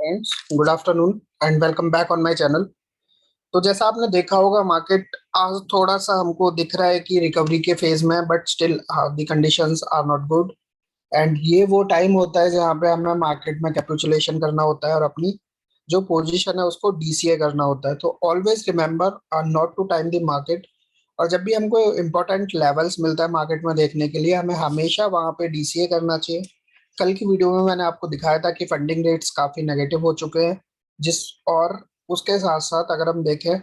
Friends, good afternoon and welcome back on my channel. तो जैसा आपने देखा होगा, मार्केट आज थोड़ा सा हमको दिख रहा है कि रिकवरी के फेज में है, but still the conditions are not good. And ये वो टाइम होता है जहाँ पे हमें मार्केट में कैपिचुलेशन करना होता है और अपनी जो पोजीशन है उसको डीसीए करना होता है। तो always remember not to time the market. और जब भी हमको इंपॉर्टेंट लेवल्स मिलता है मार्केट में देखने के लिए, हमें हमेशा वहां पे डीसीए करना चाहिए। कल की वीडियो में मैंने आपको दिखाया था कि फंडिंग रेट्स काफी नेगेटिव हो चुके हैं। जिस और उसके साथ साथ अगर हम देखें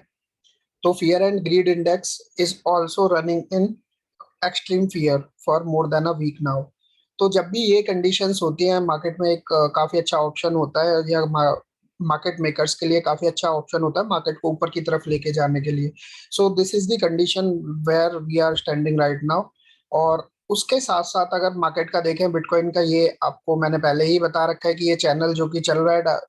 तो fear and greed index is also running in extreme fear for more than a week now. तो जब भी ये कंडीशंस होती हैं मार्केट में, एक काफी अच्छा ऑप्शन होता है, या मार्केट मेकर्स के लिए काफी अच्छा ऑप्शन होता है मार्केट को ऊपर की तरफ लेके जाने के लिए। So this is the condition where we are standing right now. और उसके साथ साथ अगर मार्केट का देखें, बिटकॉइन का, ये आपको मैंने पहले ही बता रखा है कि ये चैनल जो कि चल रहा है,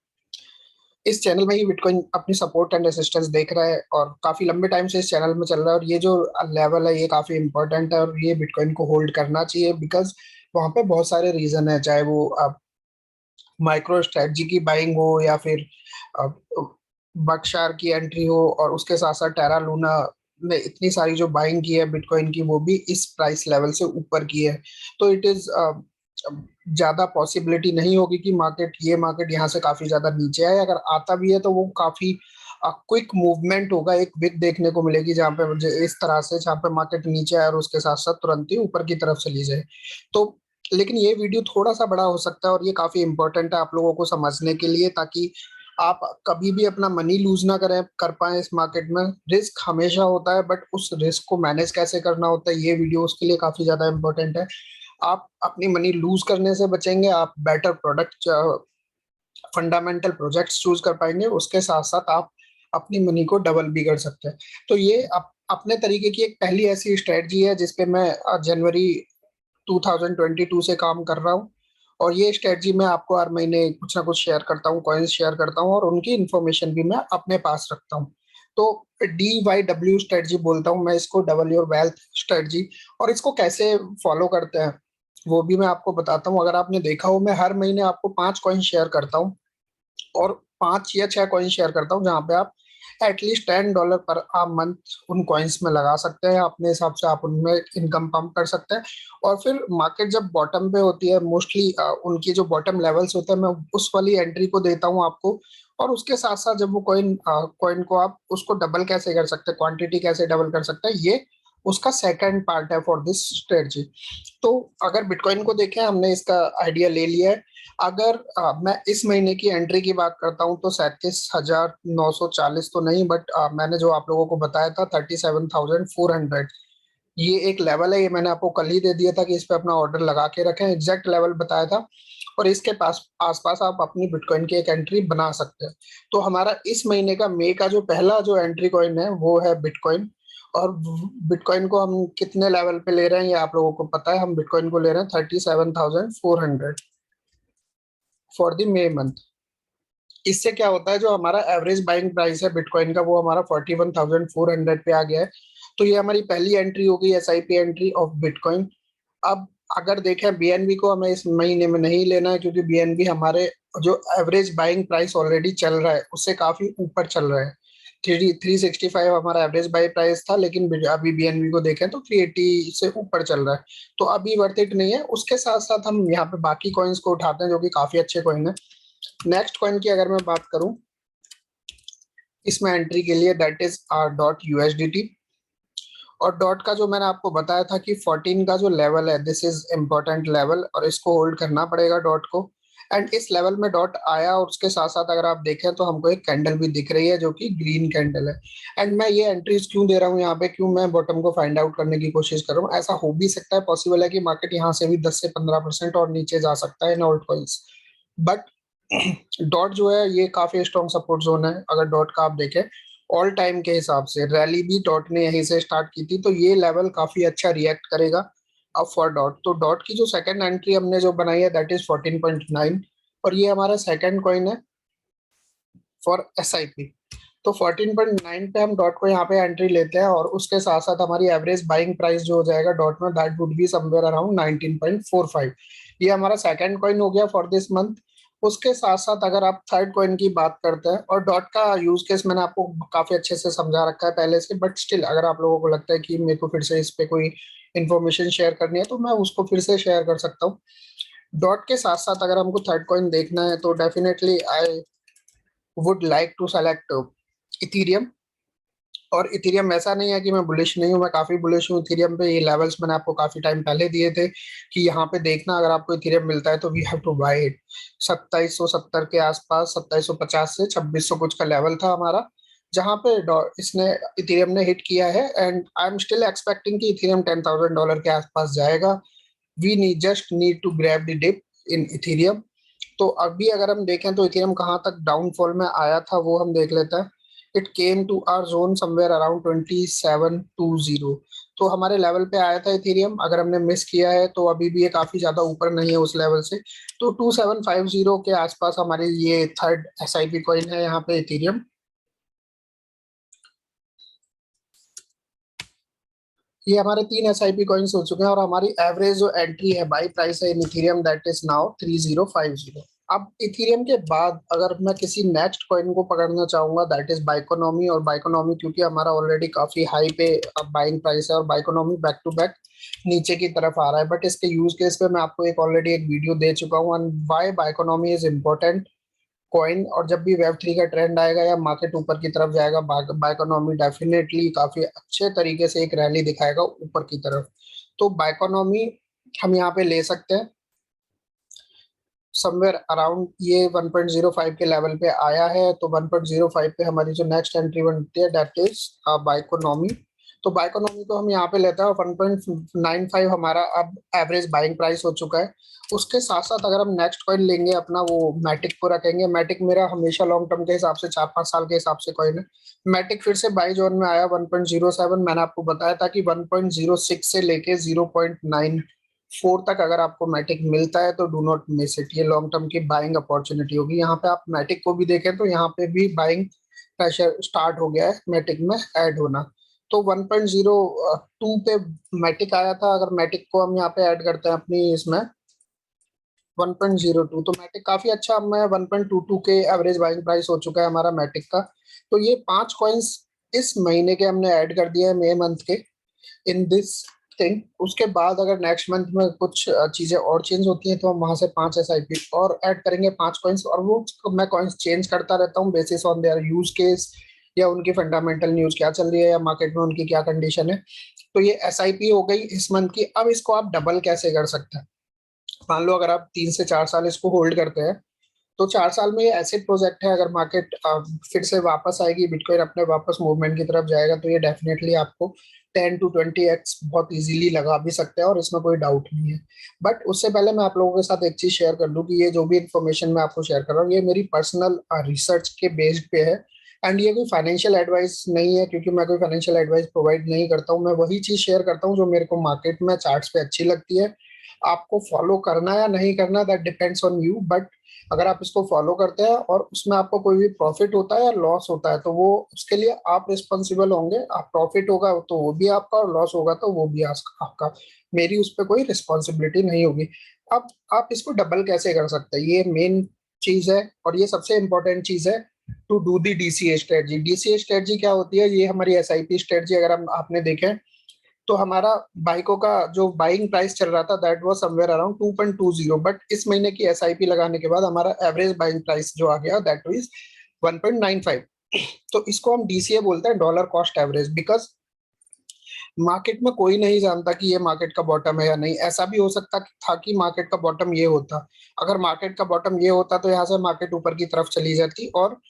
इस चैनल में ही बिटकॉइन अपनी सपोर्ट एंड रेसिस्टेंस देख रहा है और काफी लंबे टाइम से इस चैनल में चल रहा है। और ये जो लेवल है ये काफी इंपॉर्टेंट है और ये बिटकॉइन को होल्ड करना चाहिए, बिकॉज वहां पे बहुत सारे रीजन है, चाहे वो आप माइक्रो स्ट्रेटजी की बाइंग हो या फिर बक्शार की एंट्री हो, और उसके साथ साथ टेरा लूना ने इतनी सारी जो बाइंग की है बिटकॉइन की, वो भी इस प्राइस लेवल से ऊपर की है। तो इट इज ज्यादा पॉसिबिलिटी नहीं होगी कि मार्केट यहाँ से काफी ज्यादा नीचे आए। अगर आता भी है तो वो काफी क्विक मूवमेंट होगा, एक विक देखने को मिलेगी जहाँ पे मुझे इस तरह से, जहाँ पे मार्केट नीचे आए और उसके साथ साथ तुरंत ही ऊपर की तरफ चली जाए। तो लेकिन ये वीडियो थोड़ा सा बड़ा हो सकता है और ये काफी इंपॉर्टेंट है आप लोगों को समझने के लिए, ताकि आप कभी भी अपना मनी लूज ना करें कर पाए इस मार्केट में। रिस्क हमेशा होता है, बट उस रिस्क को मैनेज कैसे करना होता है, ये वीडियो उसके लिए काफी ज्यादा इंपॉर्टेंट है। आप अपनी मनी लूज करने से बचेंगे, आप better product, fundamental projects choose कर पाएंगे, उसके साथ साथ आप अपनी मनी को डबल भी कर सकते हैं। तो ये अपने तरीके की एक पहली ऐसी स्ट्रेटजी है जिसपे मैं जनवरी 2022 से काम कर रहा हूँ। और ये स्ट्रेटजी मैं आपको हर महीने कुछ ना कुछ शेयर करता हूँ, कॉइन्स शेयर करता हूँ और उनकी इन्फॉर्मेशन भी मैं अपने पास रखता हूँ। तो DYW स्ट्रेटजी बोलता हूँ मैं इसको, डबल योर वेल्थ स्ट्रेटजी। और इसको कैसे फॉलो करते हैं वो भी मैं आपको बताता हूँ। अगर आपने देखा हो, मैं हर महीने आपको 5 कॉइन शेयर करता हूँ और 5 या 6 कॉइन शेयर करता हूँ, जहाँ पे आप एटलीस्ट $10 पर आ मंथ उन कॉइन्स में लगा सकते हैं। अपने हिसाब से आप उनमें इनकम पंप कर सकते हैं। और फिर मार्केट जब बॉटम पे होती है, मोस्टली उनकी जो बॉटम लेवल्स होते हैं, मैं उस वाली एंट्री को देता हूँ आपको। और उसके साथ साथ जब वो कॉइन को आप उसको डबल कैसे कर सकते हैं, क्वांटिटी कैसे डबल कर सकते हैं, ये उसका सेकंड पार्ट है फॉर दिस स्ट्रेटजी। तो अगर बिटकॉइन को देखें, हमने इसका आइडिया ले लिया है। अगर मैं इस महीने की एंट्री की बात करता हूँ तो 37,940 तो नहीं, बट मैंने जो आप लोगों को बताया था 37,400, ये एक लेवल है। ये मैंने आपको कल ही दे दिया था कि इस पे अपना ऑर्डर लगा के रखें, एग्जैक्ट लेवल बताया था। और इसके पास आसपास आप अपनी बिटकॉइन की एक एंट्री बना सकते हैं। तो हमारा इस महीने का मई का जो पहला जो एंट्री कॉइन है वो है बिटकॉइन। और बिटकॉइन को हम कितने लेवल पे ले रहे हैं ये आप लोगों को पता है। हम बिटकॉइन को ले रहे हैं 37,400 फॉर द मई मंथ। इससे क्या होता है, जो हमारा एवरेज बाइंग प्राइस है बिटकॉइन का, वो हमारा 41,400 पे आ गया है। तो ये हमारी पहली एंट्री होगी, SIP एंट्री ऑफ बिटकॉइन। अब अगर देखें बीएनबी को, हमें इस महीने में नहीं लेना है, क्योंकि बीएनबी हमारे जो एवरेज बाइंग प्राइस ऑलरेडी चल रहा है उससे काफी ऊपर चल रहा है। 365 हमारा एवरेज बाई प्राइस था, लेकिन अभी बीएनबी को देखें तो 380 से ऊपर चल रहा है। तो अभी वर्थ इट नहीं है। उसके साथ साथ हम यहाँ पे बाकी कॉइन्स को उठाते हैं जो कि काफी अच्छे कॉइन है। नेक्स्ट कॉइन की अगर मैं बात करूं इसमें एंट्री के लिए, दैट इज .USDT। और डॉट का जो मैंने आपको बताया था कि 14 का जो लेवल है, दिस इज इम्पोर्टेंट लेवल और इसको होल्ड करना पड़ेगा डॉट को। एंड इस लेवल में डॉट आया और उसके साथ साथ अगर आप देखें तो हमको एक कैंडल भी दिख रही है जो कि ग्रीन कैंडल है। एंड मैं ये एंट्रीज क्यों दे रहा हूँ यहाँ पे, क्यों मैं बॉटम को फाइंड आउट करने की कोशिश कर रहा हूँ। ऐसा हो भी सकता है, पॉसिबल है कि मार्केट यहाँ से भी 10 से 15% और नीचे जा सकता है इन ऑल्ट कॉइन्स। बट डॉट जो है ये काफी स्ट्रॉन्ग सपोर्ट जोन है। अगर डॉट का आप देखें ऑल टाइम के हिसाब से, रैली भी डॉट ने यहीं से स्टार्ट की थी, तो ये लेवल काफी अच्छा रिएक्ट करेगा अब फॉर डॉट। तो डॉट की जो सेकंड एंट्री हमने जो बनाई है दैट इज 14.9। और ये हमारा सेकंड कॉइन है फॉर SIP। तो 14.9 पे हम डॉट को यहाँ पे एंट्री लेते हैं और उसके साथ साथ हमारी एवरेज बाइंग प्राइस जो हो जाएगा डॉट में, that would be somewhere around 19.45। ये हमारा सेकंड कॉइन हो गया फॉर दिस मंथ। उसके साथ साथ अगर आप थर्ड कॉइन की बात करते हैं, और डॉट का यूज केस मैंने आपको काफी अच्छे से समझा रखा है पहले से, बट स्टिल अगर आप लोगों को लगता है कि मेरे को फिर से इस पे कोई इंफॉर्मेशन शेयर करनी है तो मैं उसको फिर से शेयर कर सकता हूँ। डॉट के साथ साथ अगर हमको थर्ड कॉइन देखना है तो definitely I would like to select ethereum. और इथेरियम ऐसा नहीं है कि मैं बुलिश नहीं हूँ, मैं काफी बुलिश हूँ इथेरियम पे। ये लेवल्स मैंने आपको काफी टाइम पहले दिए थे कि यहाँ पे देखना, अगर आपको इथेरियम मिलता है तो we have to buy it. 2770 के आसपास, 2750 से 2600 कुछ का लेवल था हमारा, जहाँ पे इसने इथेरियम ने हिट किया है। And I am still expecting कि इथेरियम $10,000 के आसपास जाएगा। We need just need to grab the dip in Ethereum. तो अभी अगर हम देखें तो इथेरियम कहाँ तक डाउनफॉल में आया था वो हम देख लेते हैं। It came to our zone somewhere around 2720। तो हमारे लेवल पे आया था इथेरियम, अगर हमने मिस किया है तो अभी भी ये काफी ज्यादा ऊपर नहीं है उस लेवल से। तो 2750 के आसपास हमारी ये थर्ड एसआईपी कॉइन है यहाँ पे इथेरियम। ये हमारे 3 एसआईपी कॉइन्स हो चुके हैं, और हमारी एवरेज जो एंट्री है बाई प्राइस है इन इथेरियम दैट इज नाउ 3050। अब इथेरियम के बाद अगर मैं किसी नेक्स्ट कॉइन को पकड़ना चाहूंगा दैट इज बाइकोनॉमी। और बाइकोनॉमी क्योंकि हमारा ऑलरेडी काफी हाई पे बाइंग प्राइस है, और बाइकोनॉमी बैक टू बैक नीचे की तरफ आ रहा है, बट इसके यूज केस पे मैं आपको एक ऑलरेडी एक वीडियो दे चुका हूँ on why Biconomy is important coin. और जब भी वेब 3 का ट्रेंड आएगा या मार्केट ऊपर की तरफ जाएगा, बाइकोनॉमी डेफिनेटली काफी अच्छे तरीके से एक रैली दिखाएगा ऊपर की तरफ। तो बाइकोनॉमी हम यहाँ पे ले सकते हैं समवेयर अराउंड, ये 1.05 के लेवल पे आया है। तो 1.05 पे हमारी जो नेक्स्ट एंट्री बनती है दैट इज बाइकोनॉमी। तो बाइकोनॉमी को हम यहाँ पे लेते हैं, 1.95 हमारा अब एवरेज बाइंग प्राइस हो चुका है। उसके साथ साथ अगर हम नेक्स्ट कॉइन लेंगे अपना, वो मैटिक को रखेंगे। मैटिक मेरा हमेशा लॉन्ग टर्म के हिसाब से 4-5 साल के हिसाब से कॉइन है। मैटिक फिर से बाई जोन में आया 1.07। मैंने आपको बताया था कि 1.06 से लेके 0.94 तक अगर आपको मैटिक मिलता है तो डू नॉट मिस इट। ये लॉन्ग टर्म की बाइंग अपॉर्चुनिटी होगी। यहाँ पे आप मैटिक को भी देखें तो यहाँ पे भी बाइंग प्रेशर स्टार्ट हो गया है मैटिक में ऐड होना। तो 1.02 पे मैटिक आया था, अगर मैटिक को हम यहाँ पे ऐड करते हैं अपनी इसमें 1.02, तो मैटिक काफी अच्छा, अब मैं 1.22 के एवरेज बाइंग प्राइस हो चुका है हमारा मैटिक का। तो ये 5 कॉइन्स इस महीने के हमने ऐड कर दिए हैं, मई मंथ के, इन दिस थिंग। उसके बाद अगर नेक्स्ट मंथ में कुछ चीजें और चेंज होती हैं तो हम वहां से 5 एसआईपी और ऐड करेंगे, 5 कॉइन्स। और वो मैं कॉइन्स चेंज करता रहता हूँ basis on their use case, या उनकी फंडामेंटल न्यूज क्या चल रही है, या मार्केट में उनकी क्या कंडीशन है। तो ये एसआईपी हो गई इस मंथ की। अब इसको आप डबल कैसे कर सकते हैं? मान लो अगर आप 3 से 4 साल इसको होल्ड करते हैं, तो 4 साल में ये ऐसे प्रोजेक्ट है, अगर मार्केट फिर से वापस आएगी, बिटकॉइन अपने वापस मूवमेंट की तरफ जाएगा, तो ये डेफिनेटली आपको 10 to 20x बहुत इजीली लगा भी सकते हैं, और इसमें कोई डाउट नहीं है। बट उससे पहले मैं आप लोगों के साथ एक चीज शेयर कर दूं कि ये जो भी इन्फॉर्मेशन मैं आपको शेयर कर रहा हूँ ये मेरी पर्सनल रिसर्च के बेस्ड पे है। एंड ये कोई फाइनेंशियल एडवाइस नहीं है, क्योंकि मैं कोई फाइनेंशियल एडवाइस प्रोवाइड नहीं करता हूँ। मैं वही चीज शेयर करता हूँ जो मेरे को मार्केट में चार्ट्स पे अच्छी लगती है। आपको फॉलो करना या नहीं करना that depends on you, but अगर आप इसको फॉलो करते हैं और उसमें आपको कोई भी प्रॉफिट होता है या लॉस होता है तो वो उसके लिए आप रिस्पॉन्सिबल होंगे। आप प्रॉफिट होगा तो वो भी आपका, और लॉस होगा तो वो भी आपका। मेरी उस पर कोई रिस्पॉन्सिबिलिटी नहीं होगी। अब आप इसको डबल कैसे कर सकते हैं, ये मेन चीज है, और ये सबसे इंपॉर्टेंट चीज है to do the DCA strategy. DCA strategy क्या होती है? ये हमारी एसआईपी स्ट्रेटजी अगर हम आपने देखें तो हमारा बाइकों का जो बाइंग प्राइस चल रहा था that was somewhere around 2.20, but इस महीने की एसआईपी लगाने के बाद हमारा एवरेज बाइंग प्राइस जो आ गया दैट इज 1.95। तो इसको हम डीसीए बोलते हैं, dollar cost average, because market में कोई नहीं जानता कि ये मार्केट का बॉटम है या नहीं। ऐसा भी हो सकता था कि मार्केट का बॉटम ये होता। अगर मार्केट का बॉटम ये होता तो यहाँ से मार्केट ऊपर की तरफ चली जाती और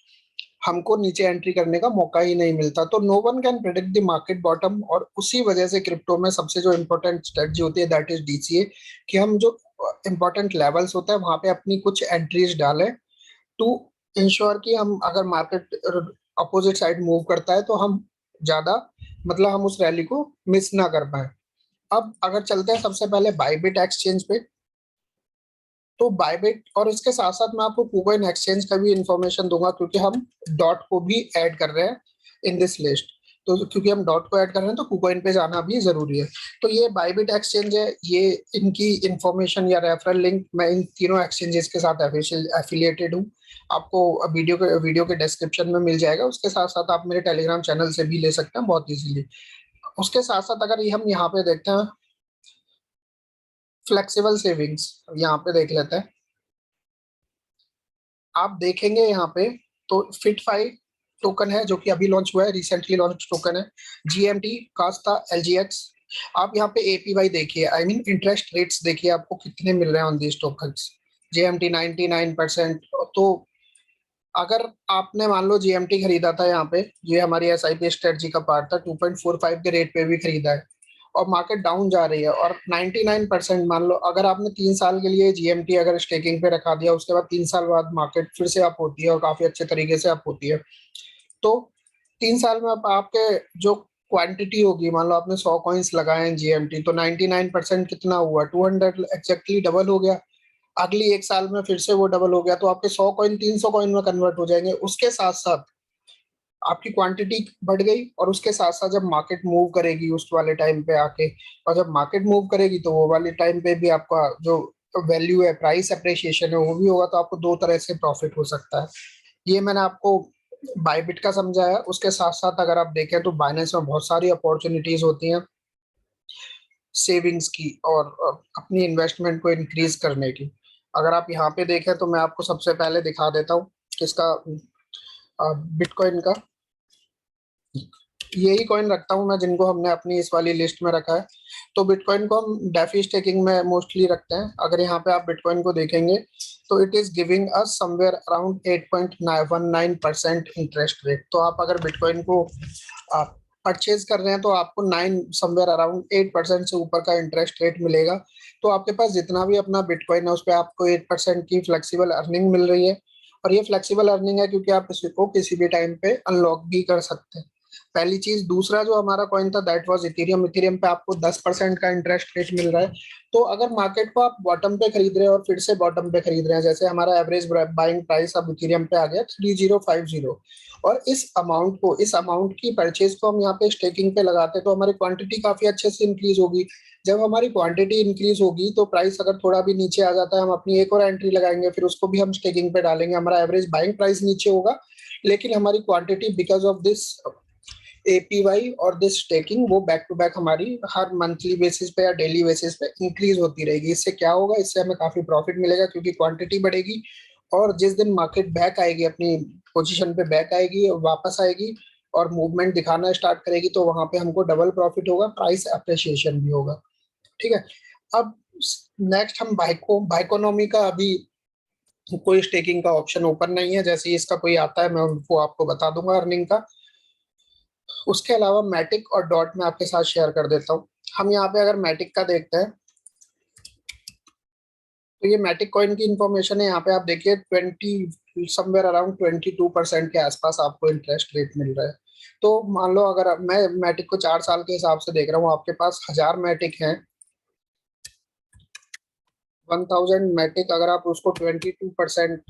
हमको नीचे एंट्री करने का मौका ही नहीं मिलता। तो no one can predict the market bottom, और उसी वजह से क्रिप्टो में सबसे जो इम्पोर्टेंट स्ट्रेटजी होती है दैट इज डीसीए, कि हम जो इम्पोर्टेंट लेवल्स होते हैं वहां पे अपनी कुछ एंट्रीज डालें टू इंश्योर कि हम अगर मार्केट अपोजिट साइड मूव करता है तो हम ज्यादा, मतलब हम उस रैली को मिस ना कर पाए। अब अगर चलते हैं सबसे पहले बाइबिट एक्सचेंज पे, तो बायबिट और इसके साथ साथ मैं आपको कुबेन एक्सचेंज का भी इंफॉर्मेशन दूंगा, क्योंकि हम डॉट को भी ऐड कर रहे हैं इन दिस लिस्ट। तो क्योंकि हम डॉट को ऐड कर रहे हैं तो कुकोइन पे जाना भी जरूरी है। तो ये बायबिट एक्सचेंज है, ये इनकी इंफॉर्मेशन या रेफरल लिंक मैं इन तीनों एक्सचेंजेस के साथ एफिलिएटेड हूँ। आपको वीडियो के डिस्क्रिप्शन में मिल जाएगा। उसके साथ साथ आप मेरे टेलीग्राम चैनल से भी ले सकते हैं बहुत इजीली। उसके साथ साथ अगर ये हम यहाँ पे देखते हैं फ्लेक्सिबल सेविंग्स, यहाँ पे देख लेते हैं। आप देखेंगे यहाँ पे तो फिट 5 टोकन है जो कि अभी लॉन्च हुआ है, रिसेंटली लॉन्च टोकन है। जीएमटी, कास्ता, एलजीएक्स। आप यहाँ पे एपीवाई देखिए, आई मीन इंटरेस्ट रेट्स देखिए आपको कितने मिल रहे हैं ऑन दीज टोकन्स। जीएमटी 99%। तो अगर आपने मान लो जीएमटी खरीदा था यहाँ पे, ये हमारी एसआईपी स्ट्रेटजी का पार्ट था, 2.45 के रेट पे भी खरीदा है और मार्केट डाउन जा रही है और 99% मान लो अगर आपने 3 साल के लिए जीएमटी अगर स्टेकिंग पे रखा दिया, उसके बाद 3 साल बाद मार्केट फिर से अप होती है और काफी अच्छे तरीके से अप होती है। तो 3 साल में आपके जो क्वांटिटी होगी, मान लो आपने 100 कॉइन्स लगाए हैं जीएमटी, तो 99% कितना हुआ, 200 एग्जैक्टली डबल हो गया। अगली 1 साल में फिर से वो डबल हो गया, तो आपके 100 कॉइन 300 कॉइन में कन्वर्ट हो जाएंगे। उसके साथ साथ आपकी क्वांटिटी बढ़ गई और उसके साथ साथ जब मार्केट मूव करेगी उस वाले टाइम पे आके, और जब मार्केट मूव करेगी तो वो वाले टाइम पे भी आपका जो वैल्यू है, प्राइस अप्रिसिएशन है, वो भी होगा। तो आपको दो तरह से प्रॉफिट हो सकता है। ये मैंने आपको बायबिट का समझाया। उसके साथ साथ अगर आप देखें तो बाइनेंस में बहुत सारी अपॉर्चुनिटीज होती हैं सेविंग्स की और अपनी इन्वेस्टमेंट को इंक्रीज करने की। अगर आप यहाँ पे देखें तो मैं आपको सबसे पहले दिखा देता हूँ किसका, बिटकॉइन का। यही कॉइन रखता हूँ मैं जिनको हमने अपनी इस वाली लिस्ट में रखा है। तो बिटकॉइन को हम डेफी स्टेकिंग में मोस्टली रखते हैं। अगर यहाँ पे आप बिटकॉइन को देखेंगे तो it is giving us somewhere around 8.19% interest rate. तो आप अगर बिटकॉइन को आप परचेज कर रहे हैं तो आपको 9 समवेयर अराउंड 8% से ऊपर का इंटरेस्ट रेट मिलेगा। तो आपके पास जितना भी अपना बिटकॉइन है उस पर आपको 8% की फ्लेक्सिबल अर्निंग मिल रही है। और ये फ्लेक्सिबल अर्निंग है क्योंकि आप इसको किसी भी टाइम पे अनलॉक भी कर सकते हैं। पहली चीज। दूसरा जो हमारा कॉइन था दैट वाज इथेरियम। इथेरियम पे आपको 10% का इंटरेस्ट रेट मिल रहा है। तो अगर मार्केट को आप बॉटम पे खरीद रहे हैं और फिर से बॉटम पे खरीद रहे हैं, जैसे हमारा एवरेज बाइंग प्राइस अब इथेरियम पे आ गया 3050, और इस अमाउंट की परचेज को हम यहाँ पे स्टेकिंग पे लगाते हैं तो हमारी क्वांटिटी काफी अच्छे से इंक्रीज होगी। जब हमारी क्वांटिटी इंक्रीज होगी तो प्राइस अगर थोड़ा भी नीचे आ जाता है, हम अपनी एक और एंट्री लगाएंगे, फिर उसको भी हम स्टेकिंग पे डालेंगे, हमारा एवरेज बाइंग प्राइस नीचे होगा, लेकिन हमारी quantity because of this APY और दिस स्टेकिंग वो बैक टू बैक हमारी हर मंथली बेसिस पे या डेली बेसिस पे इंक्रीज होती रहेगी। इससे क्या होगा, इससे हमें काफी प्रॉफिट मिलेगा क्योंकि क्वांटिटी बढ़ेगी। और जिस दिन मार्केट बैक आएगी, अपनी पोजीशन पे बैक आएगी, वापस आएगी और मूवमेंट दिखाना स्टार्ट करेगी, तो वहां पे हमको डबल प्रॉफिट होगा, प्राइस अप्रिसिएशन भी होगा। ठीक है। अब नेक्स्ट हम बाइकोनॉमी का अभी कोई स्टेकिंग का ऑप्शन ओपन नहीं है। जैसे ही इसका कोई आता है मैं उनको आपको बता दूंगा अर्निंग का। उसके अलावा मैटिक और डॉट में आपके साथ शेयर कर देता हूँ। हम यहाँ पे अगर मैटिक का देखते हैं तो ये मैटिक कॉइन की इंफॉर्मेशन है। यहाँ पे आप देखिए समवेयर अराउंड 22% के आसपास आपको इंटरेस्ट रेट मिल रहा है। तो मान लो अगर मैं मैटिक को 4 साल के हिसाब से देख रहा हूँ, आपके पास 1000 मैटिक हैं, 1000 मैटिक, अगर आप उसको 22%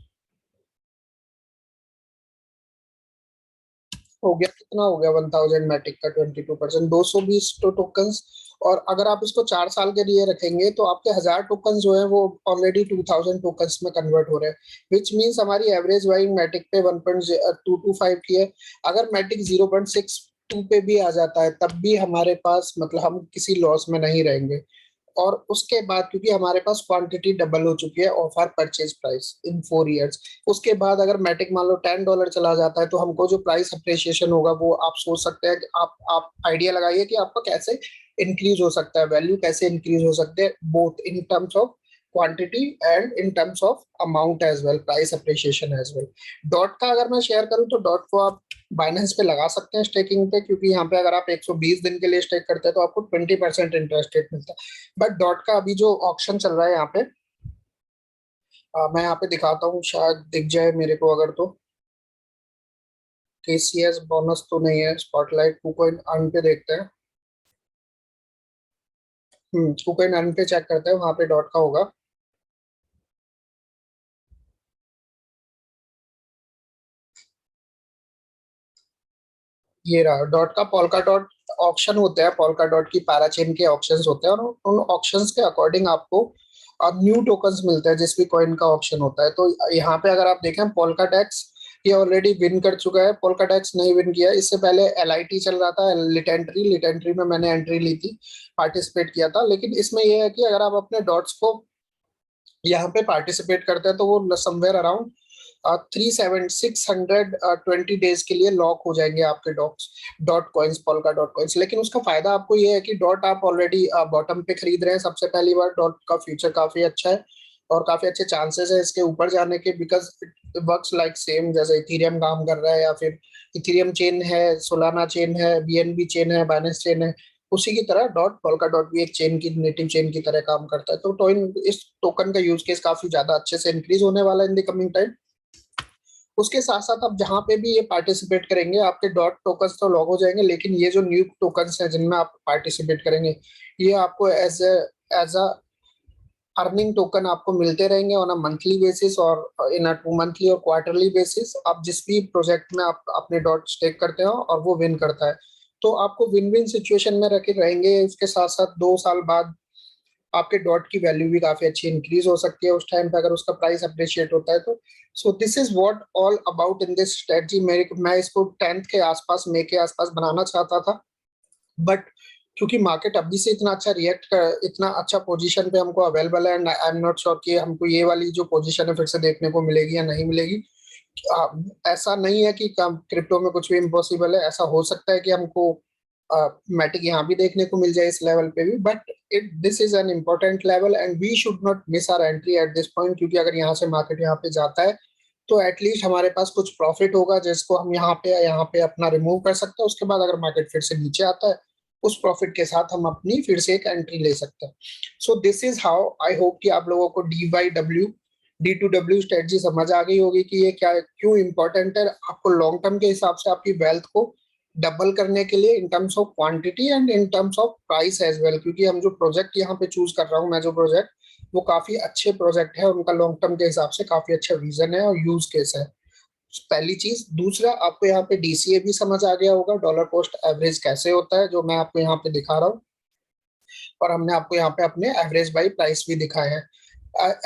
हो गया, कितना हो गया 1000 मैटिक का 22%, 220 टोकन्स। और अगर आप इसको 4 साल के लिए रखेंगे तो आपके 1000 टोकन जो है वो ऑलरेडी 2000 टोकन्स में कन्वर्ट हो रहे हैं, विच मीन्स हमारी एवरेज बाइंग मैटिक पे 1.225 की है। अगर मैटिक 0.62 पे भी आ जाता है तब भी हमारे पास मतलब हम किसी लॉस में नहीं रहेंगे। और उसके बाद क्योंकि हमारे पास क्वांटिटी डबल हो चुकी है of our purchase price in 4 years, उसके बाद अगर मैटिक मान लो $10 चला जाता है तो हमको जो प्राइस अप्रिसिएशन होगा वो आप सोच सकते हैं कि आप आइडिया लगाइए कि आपका कैसे इंक्रीज हो सकता है, वैल्यू कैसे इंक्रीज हो सकते हैं, both in terms of quantity and in terms of amount as well, price appreciation as well. डॉट का अगर मैं शेयर करूं तो डॉट को आप बाइनेंस पे लगा सकते हैं स्टेकिंग पे, क्योंकि यहाँ पे अगर आप 120 दिन के लिए स्टेक करते हैं तो आपको 20% इंटरेस्ट रेट मिलता है। बट डॉट का अभी जो ऑप्शन चल रहा है यहाँ पे, मैं यहाँ पे दिखाता हूँ, शायद दिख जाए मेरे को अगर तो। केसीएस बोनस तो नहीं है, स्पॉटलाइट कुकोइन अर्न पे देखते हैं। कुकोइन अर्न पे चेक करते हैं, वहां पे डॉट का होगा। ये रहा डॉट का। पोल्का डॉट ऑप्शन होते हैं, पोल्का डॉट की पैराचेन के ऑप्शंस होते हैं, और उन ऑप्शंस के अकॉर्डिंग आपको न्यू टोकन्स मिलते हैं जिस भी कॉइन का ऑप्शन होता है। तो यहाँ पे अगर आप देखें पोल्का डेक्स ये ऑलरेडी विन कर चुका है, पोल्का डेक्स नहीं विन किया। इससे पहले एलआईटी चल रहा था, लिटेंट्री, लिटेंट्री में मैंने एंट्री ली थी, पार्टिसिपेट किया था। लेकिन इसमें यह है कि अगर आप अपने डॉट्स को यहाँ पे पार्टिसिपेट करते हैं तो वो समवेयर अराउंड 620 डेज के लिए लॉक हो जाएंगे आपके dots, dot coins, polka dot coins. लेकिन उसका फायदा आपको ये है कि डॉट आप ऑलरेडी बॉटम पे खरीद रहे हैं सबसे पहली बार, डॉट का फ्यूचर काफी अच्छा है और काफी अच्छे चांसेस है इसके ऊपर जाने के, because it works like same जैसे इथीरियम काम कर रहा है, या फिर इथीरियम चेन है, सोलाना चेन है, बीएनबी चेन है, बाइनेंस चेन है, उसी की तरह डॉट, पोल्का डॉट भी एक चेन की, नेटिव चेन की तरह काम करता है। तो टोइन इस टोकन का यूज केस काफी ज्यादा अच्छे से इंक्रीज होने वाला है इन द कमिंग टाइम। उसके साथ साथ आप जहां पे भी ये पार्टिसिपेट करेंगे आपके डॉट टोकन्स तो लॉग हो जाएंगे, लेकिन ये जो न्यू टोकन्स हैं जिनमें आप पार्टिसिपेट करेंगे ये आपको एज अ अर्निंग टोकन आपको मिलते रहेंगे ऑन अ मंथली बेसिस और इन अ 2 मंथली और क्वार्टरली बेसिस। आप जिस भी प्रोजेक्ट में आप अपने डॉट स्टेक करते हो और वो विन करता है तो आपको विन विन सिचुएशन में रखे रहेंगे। इसके साथ साथ 2 साल बाद आपके डॉट की वैल्यू भी काफी अच्छी इंक्रीज हो सकती है उस टाइम पे अगर उसका प्राइस अप्रिशिएट होता है तो। सो this is what all about in this strategy. मेरे मैं इसको 10th के आसपास, मई के आसपास बनाना चाहता था, बट क्योंकि मार्केट अभी से इतना अच्छा रिएक्ट कर, इतना अच्छा पोजीशन पे हमको अवेलेबल है, and I am not sure कि हमको ये वाली जो पोजीशन है फिर से देखने को मिलेगी या नहीं मिलेगी। ऐसा नहीं है कि क्रिप्टो में कुछ भी इम्पॉसिबल है, ऐसा हो सकता है कि हमको मैटिक यहाँ भी देखने को मिल जाए इस लेवल पे भी, but it this is an important level and we should not miss our entry at this point, क्योंकि अगर यहाँ से मार्केट यहाँ पे जाता है तो एटलीस्ट हमारे पास कुछ प्रॉफिट होगा जिसको हम यहाँ पे अपना रिमूव कर सकते हैं। उसके बाद अगर मार्केट फिर से नीचे आता है उस प्रॉफिट के साथ हम अपनी फिर से एक एंट्री ले सकते हैं। सो this is how, I hope कि आप लोगों को D2W स्ट्रेटजी समझ आ गई होगी कि ये क्या क्यों इंपॉर्टेंट है आपको लॉन्ग टर्म के हिसाब से आपकी वेल्थ को डबल करने के लिए, in terms of quantity and in terms of price as well. क्योंकि हम जो प्रोजेक्ट यहाँ पे चूज कर रहा हूँ मैं, जो प्रोजेक्ट, वो काफी अच्छे प्रोजेक्ट है, उनका लॉन्ग टर्म के हिसाब से काफी अच्छा विजन है और यूज केस है, पहली चीज। दूसरा, आपको यहाँ पे डीसीए भी समझ आ गया होगा, डॉलर कॉस्ट एवरेज कैसे होता है, जो मैं आपको यहाँ पे दिखा रहा हूँ, और हमने आपको यहाँ पे अपने एवरेज बाई प्राइस भी दिखाए हैं।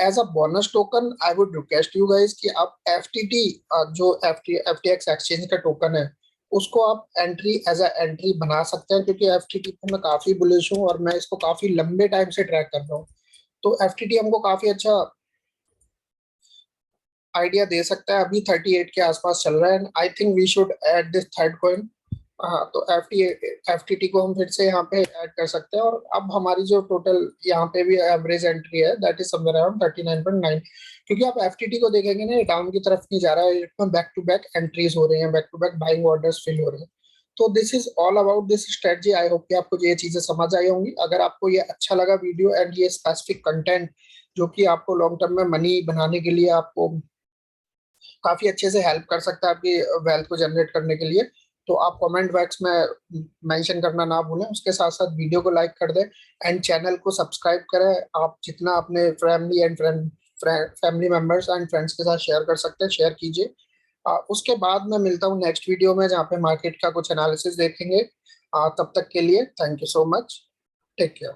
As a bonus token I would request you guys कि आप एफटीटी, जो एफटीएक्स एक्सचेंज का टोकन है, उसको आप एंट्री एज अ एंट्री बना सकते हैं, क्योंकि एफटीटी पे मैं काफी बुलिश हूँ और मैं इसको काफी लंबे टाइम से ट्रैक कर रहा हूँ। तो एफटीटी हमको काफी अच्छा आइडिया दे सकता है। अभी 38 के आसपास चल रहा है, I think we should add this third coin. हाँ, तो एफटीटी को हम फिर से यहाँ पे ऐड कर सकते हैं, और अब हमारी जो टोटल यहाँ पे भी एवरेज एंट्री है दैट इज समवेयर अराउंड 39.9। क्योंकि आप एफटीटी को देखेंगे ना, ये डाउन की तरफ नहीं जा रहा है, इसमें बैक टू बैक एंट्रीज हो रही हैं, back to back buying orders fill हो रहे हैं। तो this is all about this strategy. I hope कि आपको ये चीजें समझ आई होंगी। अगर आपको ये अच्छा लगा वीडियो एंड ये स्पेसिफिक कंटेंट जो कि आपको लॉन्ग टर्म में मनी बनाने के लिए आपको काफी अच्छे से हेल्प कर सकता है आपकी वेल्थ को जनरेट करने के लिए, तो आप कमेंट बॉक्स में मेंशन करना ना भूलें। उसके साथ साथ वीडियो को लाइक कर दें एंड चैनल को सब्सक्राइब करें। आप जितना अपने फैमिली मेंबर्स एंड फ्रेंड्स के साथ शेयर कर सकते हैं, शेयर कीजिए। उसके बाद मैं मिलता हूँ नेक्स्ट वीडियो में जहाँ पे मार्केट का कुछ एनालिसिस देखेंगे। तब तक के लिए thank you so much, take care.